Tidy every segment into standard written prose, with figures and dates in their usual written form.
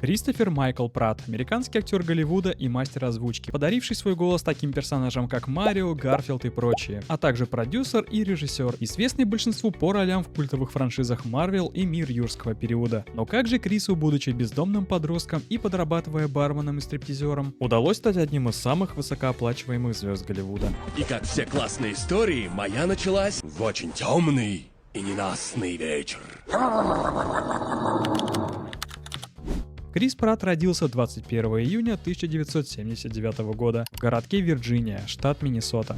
Кристофер Майкл Пратт, американский актер Голливуда и мастер озвучки, подаривший свой голос таким персонажам, как Марио, Гарфилд и прочие, а также продюсер и режиссер, известный большинству по ролям в культовых франшизах Marvel и Мир юрского периода. Но как же Крису, будучи бездомным подростком и подрабатывая барменом и стриптизером, удалось стать одним из самых высокооплачиваемых звезд Голливуда? И как все классные истории, моя началась в очень темный и ненастный вечер. Крис Пратт родился 21 июня 1979 года в городке Вирджиния, штат Миннесота.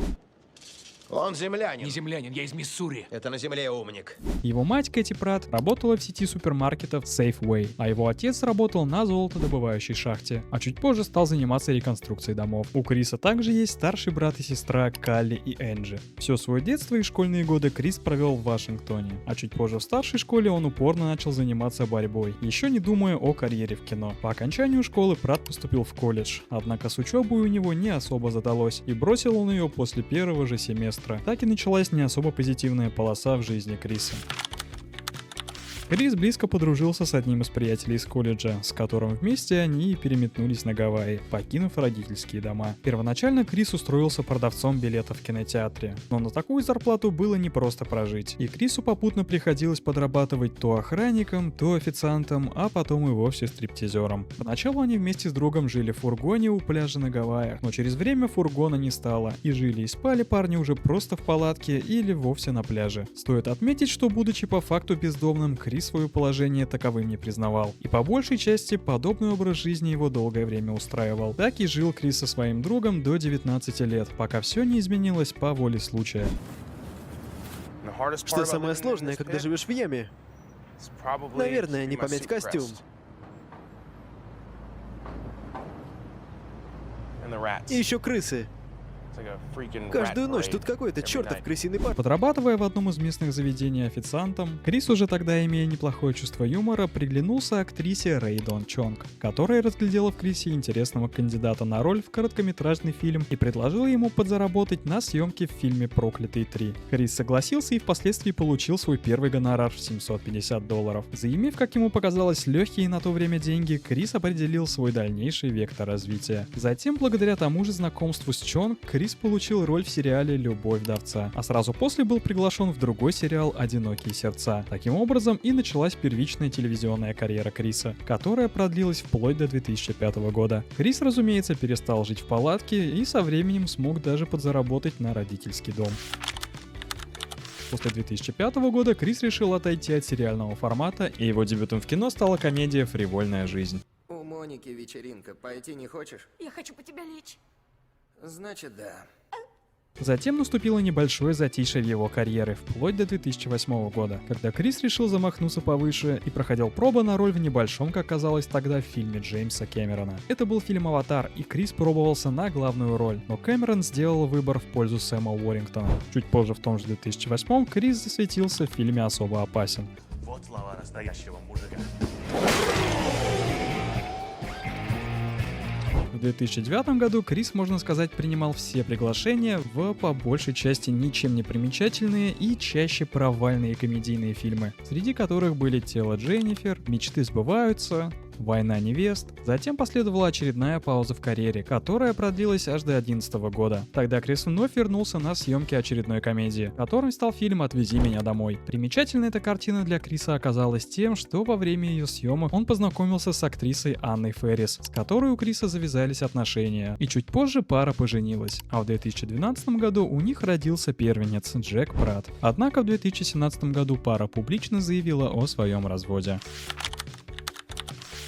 Он землянин. Не землянин, я из Миссури. Это на земле умник. Его мать, Кэти Пратт, работала в сети супермаркетов Safeway, а его отец работал на золотодобывающей шахте, а чуть позже стал заниматься реконструкцией домов. У Криса также есть старший брат и сестра Калли и Энджи. Все свое детство и школьные годы Крис провел в Вашингтоне, а чуть позже в старшей школе он упорно начал заниматься борьбой, еще не думая о карьере в кино. По окончанию школы Пратт поступил в колледж, однако с учебой у него не особо задалось, и бросил он ее после первого же семестра. Так и началась не особо позитивная полоса в жизни Криса. Крис близко подружился с одним из приятелей из колледжа, с которым вместе они и переметнулись на Гавайи, покинув родительские дома. Первоначально Крис устроился продавцом билетов в кинотеатре, но на такую зарплату было непросто прожить, и Крису попутно приходилось подрабатывать то охранником, то официантом, а потом и вовсе стриптизером. Поначалу они вместе с другом жили в фургоне у пляжа на Гавайях, но через время фургона не стало, и жили и спали парни уже просто в палатке или вовсе на пляже. Стоит отметить, что будучи по факту бездомным, Крис свое положение таковым не признавал, и по большей части подобный образ жизни его долгое время устраивал. Так и жил Крис со своим другом до 19 лет, пока все не изменилось по воле случая. Что самое сложное, когда живешь в яме? Наверное, не помять костюм. И еще крысы. Каждую ночь тут какой-то чертов крысиный парк. Подрабатывая в одном из местных заведений официантом, Крис, уже тогда имея неплохое чувство юмора, приглянулся актрисе Рэй Дон Чонг, которая разглядела в Крисе интересного кандидата на роль в короткометражный фильм и предложила ему подзаработать на съемке в фильме «Проклятые 3». Крис согласился и впоследствии получил свой первый гонорар в $750. Заимев, как ему показалось, легкие на то время деньги, Крис определил свой дальнейший вектор развития. Затем, благодаря тому же знакомству с Чонг, Крис получил роль в сериале «Любовь вдовца», а сразу после был приглашен в другой сериал «Одинокие сердца». Таким образом и началась первичная телевизионная карьера Криса, которая продлилась вплоть до 2005 года. Крис, разумеется, перестал жить в палатке и со временем смог даже подзаработать на родительский дом. После 2005 года Крис решил отойти от сериального формата, и его дебютом в кино стала комедия «Фривольная жизнь». У Моники вечеринка. Пойти не хочешь? Я хочу по тебя лечь. Значит, да. Затем наступило небольшое затишье в его карьере, вплоть до 2008 года, когда Крис решил замахнуться повыше и проходил пробы на роль в небольшом, как казалось тогда, фильме Джеймса Кэмерона. Это был фильм «Аватар», и Крис пробовался на главную роль, но Кэмерон сделал выбор в пользу Сэма Уоррингтона. Чуть позже, в том же 2008, Крис засветился в фильме «Особо опасен». Вот слова настоящего мужика. В 2009 году Крис, можно сказать, принимал все приглашения в, по большей части, ничем не примечательные и чаще провальные комедийные фильмы, среди которых были «Тело Дженнифер», «Мечты сбываются», «Война невест». Затем последовала очередная пауза в карьере, которая продлилась аж до 2011 года. Тогда Крис вновь вернулся на съемки очередной комедии, которым стал фильм «Отвези меня домой». Примечательной эта картина для Криса оказалась тем, что во время ее съемок он познакомился с актрисой Анной Феррис, с которой у Криса завязались отношения, и чуть позже пара поженилась, а в 2012 году у них родился первенец Джек Пратт. Однако в 2017 году пара публично заявила о своем разводе.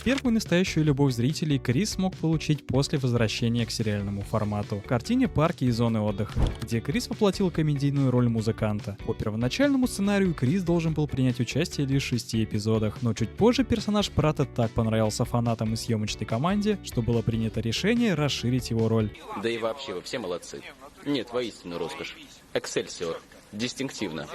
Первую настоящую любовь зрителей Крис смог получить после возвращения к сериальному формату в картине «Парки и зоны отдыха», где Крис воплотил комедийную роль музыканта. По первоначальному сценарию Крис должен был принять участие лишь в 6 эпизодах, но чуть позже персонаж Пратта так понравился фанатам и съемочной команде, что было принято решение расширить его роль. Да и вообще, вы все молодцы. Нет, воистину роскошь. Эксельсиор. Дистинктивно.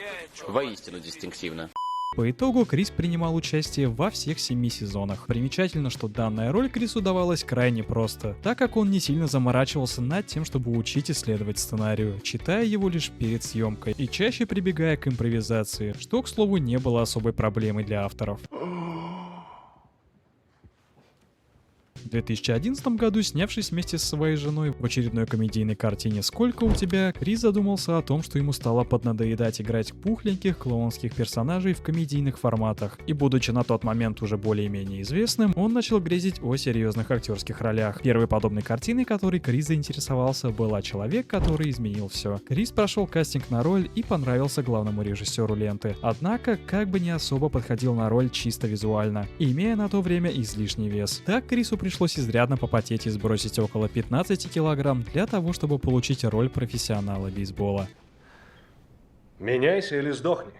Воистину дистинктивно. По итогу Крис принимал участие во всех 7 сезонах. Примечательно, что данная роль Крису давалась крайне просто, так как он не сильно заморачивался над тем, чтобы учить и следовать сценарию, читая его лишь перед съемкой и чаще прибегая к импровизации, что, к слову, не было особой проблемой для авторов. В 2011 году, снявшись вместе со своей женой в очередной комедийной картине «Сколько у тебя?», Крис задумался о том, что ему стало поднадоедать играть пухленьких клоунских персонажей в комедийных форматах. И будучи на тот момент уже более-менее известным, он начал грезить о серьезных актерских ролях. Первой подобной картиной, которой Крис заинтересовался, была «Человек, который изменил все». Крис прошел кастинг на роль и понравился главному режиссеру ленты. Однако, как бы не особо подходил на роль чисто визуально, имея на то время излишний вес. Так Крису пришлось изрядно попотеть и сбросить около 15 килограмм для того, чтобы получить роль профессионала бейсбола. Меняйся или сдохни.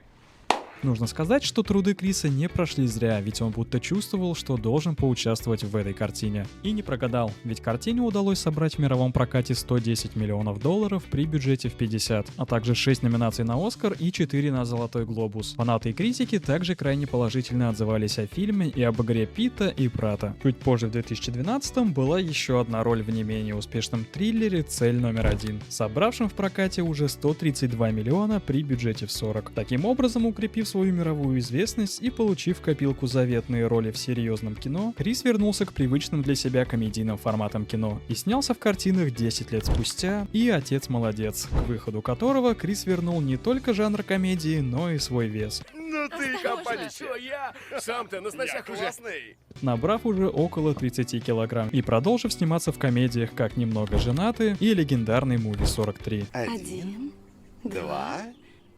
Нужно сказать, что труды Криса не прошли зря, ведь он будто чувствовал, что должен поучаствовать в этой картине. И не прогадал, ведь картине удалось собрать в мировом прокате $110 миллионов при бюджете в 50, а также 6 номинаций на Оскар и 4 на Золотой глобус. Фанаты и критики также крайне положительно отзывались о фильме и об игре Питта и Пратта. Чуть позже, в 2012-м, была еще одна роль в не менее успешном триллере «Цель номер 1», собравшем в прокате уже 132 миллиона при бюджете в 40. Таким образом, укрепив свою мировую известность и получив в копилку заветные роли в серьезном кино, Крис вернулся к привычным для себя комедийным форматам кино и снялся в картинах 10 лет спустя и «Отец молодец», к выходу которого Крис вернул не только жанр комедии, но и свой вес. Ну ты, компанич, я сам-то на сносях уже. Набрав уже около 30 килограмм и продолжив сниматься в комедиях как «Немного женаты» и легендарный «Муви 43». 1, 2.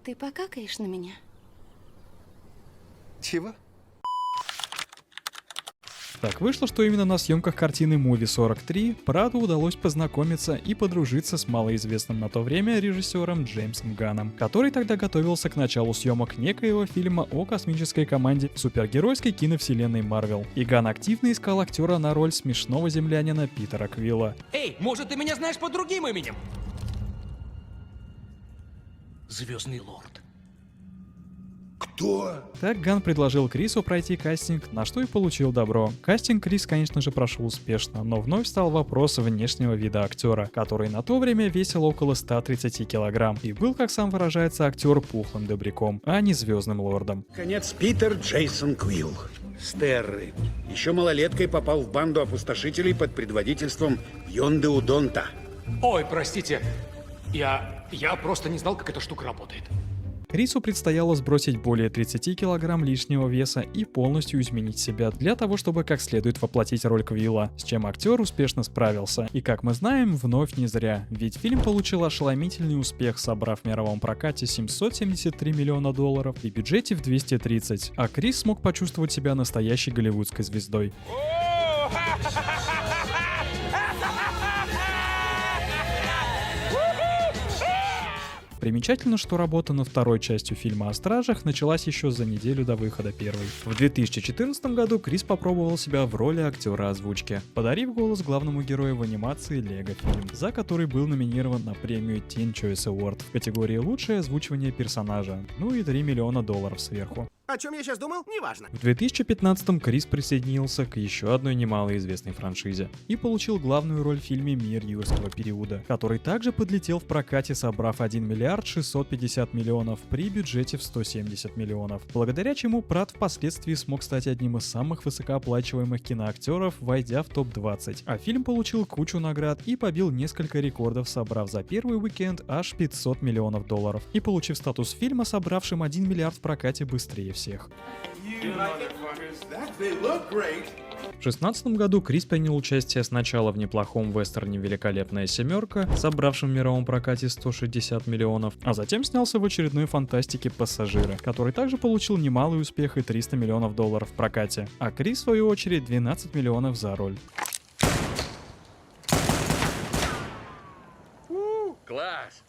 Ты покакаешь на меня? Чего? Так вышло, что именно на съемках картины «Муви 43» Прату удалось познакомиться и подружиться с малоизвестным на то время режиссером Джеймсом Ганном, который тогда готовился к началу съемок некоего фильма о космической команде супергеройской киновселенной Марвел. И Ганн активно искал актера на роль смешного землянина Питера Квилла. Эй, может, ты меня знаешь под другим именем? Звездный лорд. Так Ганн предложил Крису пройти кастинг, на что и получил добро. Кастинг Крис, конечно же, прошел успешно, но вновь стал вопрос внешнего вида актера, который на то время весил около 130 килограмм и был, как сам выражается актер, пухлым добряком, а не звездным лордом. Конец Питер Джейсон Квилл. С Терры. Еще малолеткой попал в банду опустошителей под предводительством Йонды Удонта. Ой, простите, я просто не знал, как эта штука работает. Крису предстояло сбросить более 30 килограмм лишнего веса и полностью изменить себя для того, чтобы как следует воплотить роль Квилла, с чем актер успешно справился. И как мы знаем, вновь не зря, ведь фильм получил ошеломительный успех, собрав в мировом прокате $773 миллиона и бюджете в 230, а Крис смог почувствовать себя настоящей голливудской звездой. Примечательно, что работа над второй частью фильма о Стражах началась еще за неделю до выхода первой. В 2014 году Крис попробовал себя в роли актера озвучки, подарив голос главному герою в анимации Лего фильм, за который был номинирован на премию Teen Choice Award в категории «Лучшее озвучивание персонажа», ну и $3 миллиона сверху. О чем я сейчас думал? Неважно. В 2015-м Крис присоединился к еще одной немалоизвестной франшизе и получил главную роль в фильме «Мир юрского периода», который также подлетел в прокате, собрав $1 миллиард 650 миллионов при бюджете в 170 миллионов, благодаря чему Пратт впоследствии смог стать одним из самых высокооплачиваемых киноактеров, войдя в топ-20. А фильм получил кучу наград и побил несколько рекордов, собрав за первый уикенд аж $500 миллионов и получив статус фильма, собравшим $1 миллиард в прокате быстрее всех. В 2016 году Крис принял участие сначала в неплохом вестерне «Великолепная семерка», собравшем в мировом прокате 160 миллионов, а затем снялся в очередной фантастике «Пассажиры», который также получил немалый успех и $300 миллионов в прокате, а Крис, в свою очередь, 12 миллионов за роль. Класс!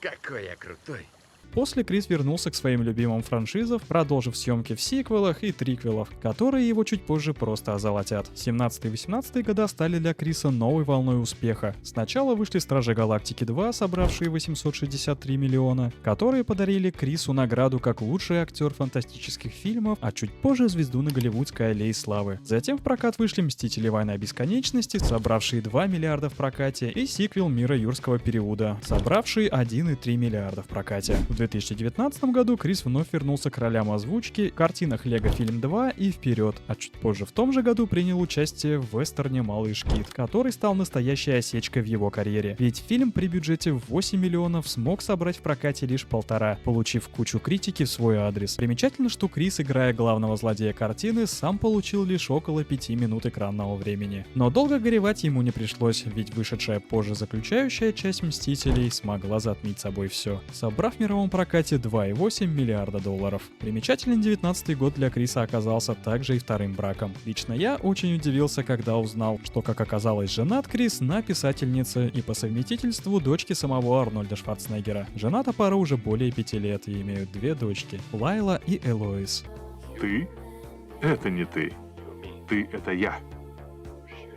Какой я крутой! После Крис вернулся к своим любимым франшизам, продолжив съемки в сиквелах и триквелах, которые его чуть позже просто озолотят. 17 и 18 года стали для Криса новой волной успеха. Сначала вышли «Стражи Галактики 2», собравшие 863 миллиона, которые подарили Крису награду как лучший актер фантастических фильмов, а чуть позже звезду на голливудской аллее славы. Затем в прокат вышли «Мстители. Война бесконечности», собравшие 2 миллиарда в прокате, и сиквел «Мира юрского периода», собравший 1,3 миллиарда в прокате. В 2019 году Крис вновь вернулся к ролям озвучки в картинах «Лего Фильм 2» и «Вперед», а чуть позже в том же году принял участие в вестерне «Малыш Кит», который стал настоящей осечкой в его карьере. Ведь фильм при бюджете в 8 миллионов смог собрать в прокате лишь 1,5, получив кучу критики в свой адрес. Примечательно, что Крис, играя главного злодея картины, сам получил лишь около 5 минут экранного времени. Но долго горевать ему не пришлось, ведь вышедшая позже заключающая часть «Мстителей» смогла затмить собой все, собрав в мировом прокате $2,8 миллиарда. Примечателен 19-й год для Криса оказался также и вторым браком. Лично я очень удивился, когда узнал, что, как оказалось, женат Крис на писательнице и по совместительству дочке самого Арнольда Шварценеггера. Жената пара уже более 5 лет и имеют 2 дочки — Лайла и Элоиз. Ты? Это не ты. Ты — это я.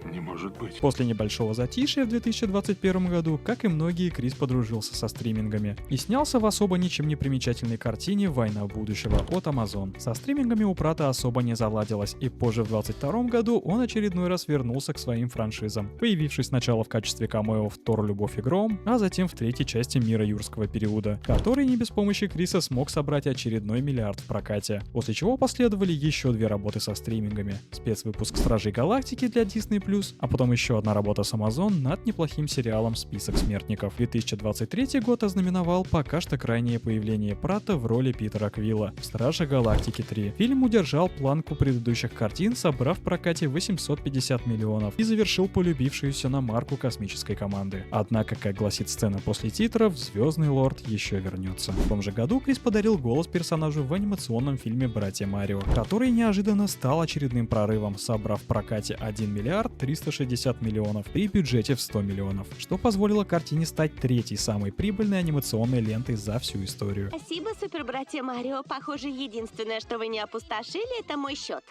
Не может быть. После небольшого затишья в 2021 году, как и многие, Крис подружился со стримингами и снялся в особо ничем не примечательной картине «Война будущего» от Amazon. Со стримингами у Пратта особо не заладилось, и позже в 2022 году он очередной раз вернулся к своим франшизам, появившись сначала в качестве камео в «Тор. Любовь и гром», а затем в 3-й части «Мира юрского периода», который не без помощи Криса смог собрать очередной миллиард в прокате, после чего последовали еще 2 работы со стримингами: спецвыпуск «Стражей Галактики» для Disney+, а потом еще одна работа с Amazon над неплохим сериалом «Список смертников». 2023 год ознаменовал пока что крайнее появление Пратта в роли Питера Квилла в «Страже Галактики 3». Фильм удержал планку предыдущих картин, собрав в прокате 850 миллионов и завершил полюбившуюся на марку космической команды. Однако, как гласит сцена после титров, Звездный Лорд еще вернется. В том же году Крис подарил голос персонажу в анимационном фильме «Братья Марио», который неожиданно стал очередным прорывом, собрав в прокате 1 миллиард 360 миллионов при бюджете в 100 миллионов, что позволило картине стать 3-й самой прибыльной анимационной лентой за всю историю. Спасибо, супер-братья Марио. Похоже, единственное, что вы не опустошили, это мой счет.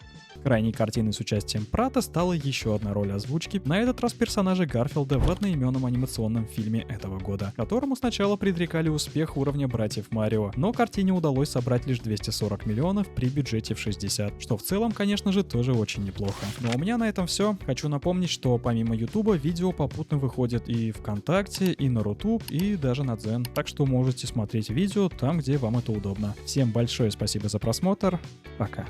Крайней картиной с участием Пратта стала еще одна роль озвучки, на этот раз персонажа Гарфилда в одноименном анимационном фильме этого года, которому сначала предрекали успех уровня «Братьев Марио», но картине удалось собрать лишь 240 миллионов при бюджете в 60, что в целом, конечно же, тоже очень неплохо. Но у меня на этом все. Хочу напомнить, что помимо Ютуба видео попутно выходят и ВКонтакте, и на Рутуб, и даже на Дзен, так что можете смотреть видео там, где вам это удобно. Всем большое спасибо за просмотр, пока.